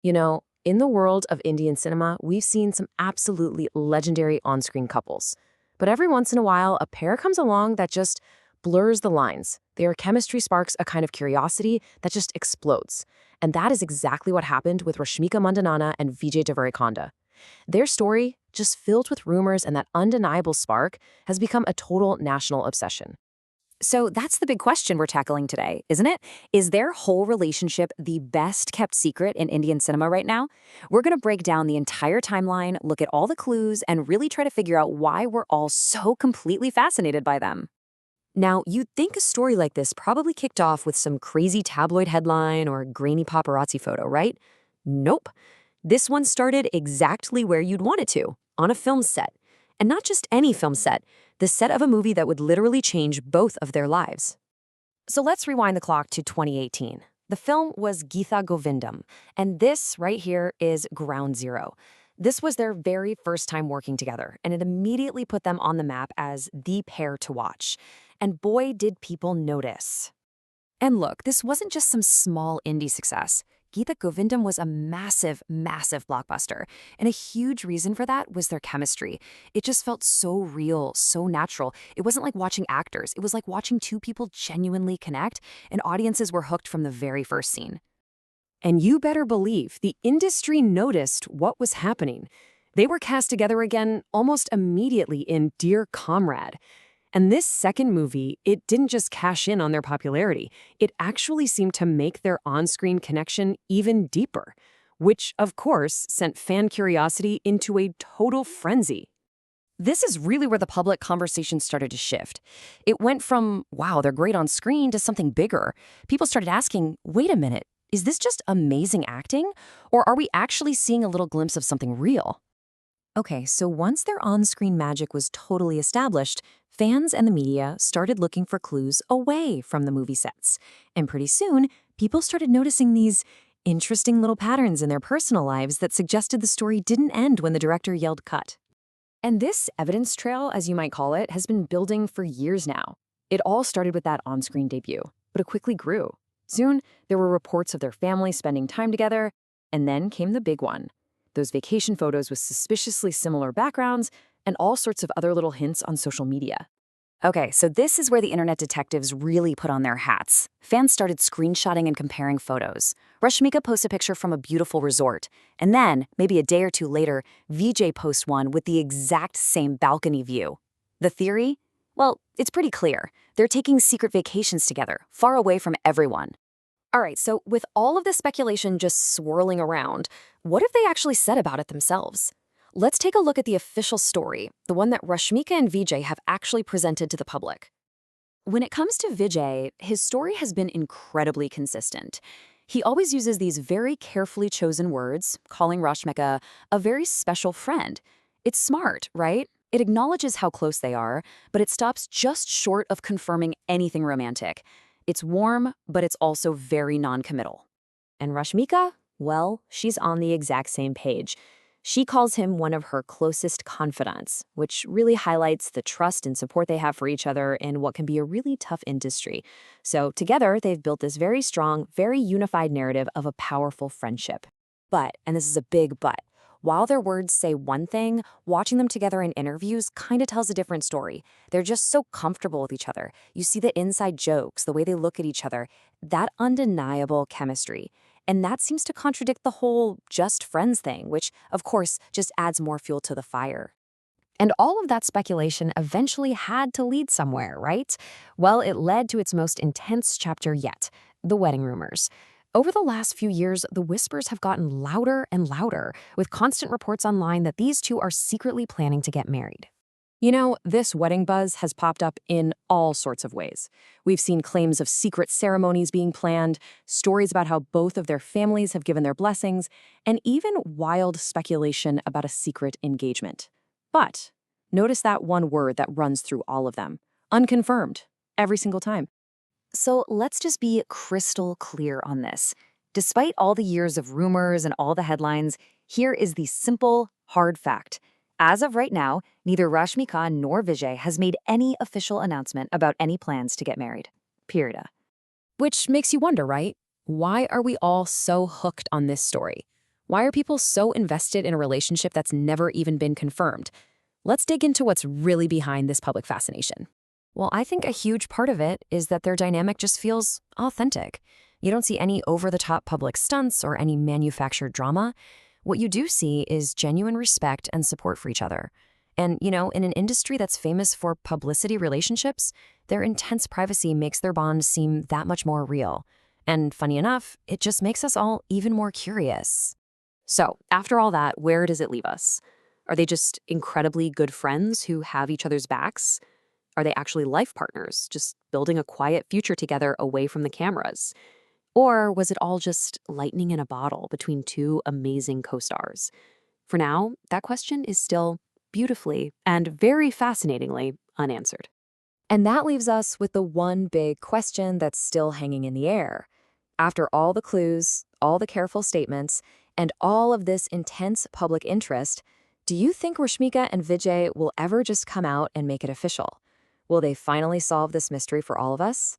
In the world of Indian cinema, we've seen some absolutely legendary on-screen couples. But every once in a while, a pair comes along that just blurs the lines. Their chemistry sparks a kind of curiosity that just explodes. And that is exactly what happened with Rashmika Mandanna and Vijay Deverakonda. Their story, just filled with rumors and that undeniable spark, has become a total national obsession. So that's the big question we're tackling today, isn't it? Is their whole relationship the best kept secret in Indian cinema right now? We're going to break down the entire timeline, look at all the clues, and really try to figure out why we're all so completely fascinated by them. Now, you'd think a story like this probably kicked off with some crazy tabloid headline or grainy paparazzi photo, right? Nope. This one started exactly where you'd want it to, on a film set. And not just any film set, the set of a movie that would literally change both of their lives. So let's rewind the clock to 2018. The film was Geetha Govindam, and this right here is ground zero. This was their very first time working together, and it immediately put them on the map as the pair to watch. And boy, did people notice. And look, this wasn't just some small indie success. Geetha Govindam was a massive, massive blockbuster. And a huge reason for that was their chemistry. It just felt so real, so natural. It wasn't like watching actors. It was like watching two people genuinely connect, and audiences were hooked from the very first scene. And you better believe the industry noticed what was happening. They were cast together again almost immediately in Dear Comrade. And this second movie, it didn't just cash in on their popularity. It actually seemed to make their on-screen connection even deeper, which, of course, sent fan curiosity into a total frenzy. This is really where the public conversation started to shift. It went from, wow, they're great on screen, to something bigger. People started asking, wait a minute, is this just amazing acting? Or are we actually seeing a little glimpse of something real? Okay, so once their on-screen magic was totally established, fans and the media started looking for clues away from the movie sets. And pretty soon, people started noticing these interesting little patterns in their personal lives that suggested the story didn't end when the director yelled cut. And this evidence trail, as you might call it, has been building for years now. It all started with that on-screen debut, but it quickly grew. Soon, there were reports of their family spending time together, and then came the big one. Those vacation photos with suspiciously similar backgrounds, and all sorts of other little hints on social media. Okay, so this is where the internet detectives really put on their hats. Fans started screenshotting and comparing photos. Rashmika posts a picture from a beautiful resort, and then, maybe a day or two later, Vijay posts one with the exact same balcony view. The theory? Well, it's pretty clear. They're taking secret vacations together, far away from everyone. All right, so with all of this speculation just swirling around, what have they actually said about it themselves? Let's take a look at the official story, the one that Rashmika and Vijay have actually presented to the public. When it comes to Vijay, his story has been incredibly consistent. He always uses these very carefully chosen words, calling Rashmika a very special friend. It's smart, right? It acknowledges how close they are, but it stops just short of confirming anything romantic. It's warm, but it's also very non-committal. And Rashmika? Well, she's on the exact same page. She calls him one of her closest confidants, which really highlights the trust and support they have for each other in what can be a really tough industry. So together, they've built this very strong, very unified narrative of a powerful friendship. But, and this is a big but, while their words say one thing, watching them together in interviews kind of tells a different story. They're just so comfortable with each other. You see the inside jokes, the way they look at each other, that undeniable chemistry. And that seems to contradict the whole just friends thing, which, of course, just adds more fuel to the fire. And all of that speculation eventually had to lead somewhere, right? Well, it led to its most intense chapter yet, the wedding rumors. Over the last few years, the whispers have gotten louder and louder, with constant reports online that these two are secretly planning to get married. This wedding buzz has popped up in all sorts of ways. We've seen claims of secret ceremonies being planned, stories about how both of their families have given their blessings, and even wild speculation about a secret engagement. But notice that one word that runs through all of them: unconfirmed, every single time. So let's just be crystal clear on this. Despite all the years of rumors and all the headlines, here is the simple, hard fact. As of right now, neither Rashmika nor Vijay has made any official announcement about any plans to get married. Period. Which makes you wonder, right? Why are we all so hooked on this story? Why are people so invested in a relationship that's never even been confirmed? Let's dig into what's really behind this public fascination. Well, I think a huge part of it is that their dynamic just feels authentic. You don't see any over-the-top public stunts or any manufactured drama. What you do see is genuine respect and support for each other. And, in an industry that's famous for publicity relationships, their intense privacy makes their bond seem that much more real. And funny enough, it just makes us all even more curious. So, after all that, where does it leave us? Are they just incredibly good friends who have each other's backs? Are they actually life partners, just building a quiet future together away from the cameras? Or was it all just lightning in a bottle between two amazing co-stars? For now, that question is still beautifully and very fascinatingly unanswered. And that leaves us with the one big question that's still hanging in the air. After all the clues, all the careful statements, and all of this intense public interest, do you think Rashmika and Vijay will ever just come out and make it official? Will they finally solve this mystery for all of us?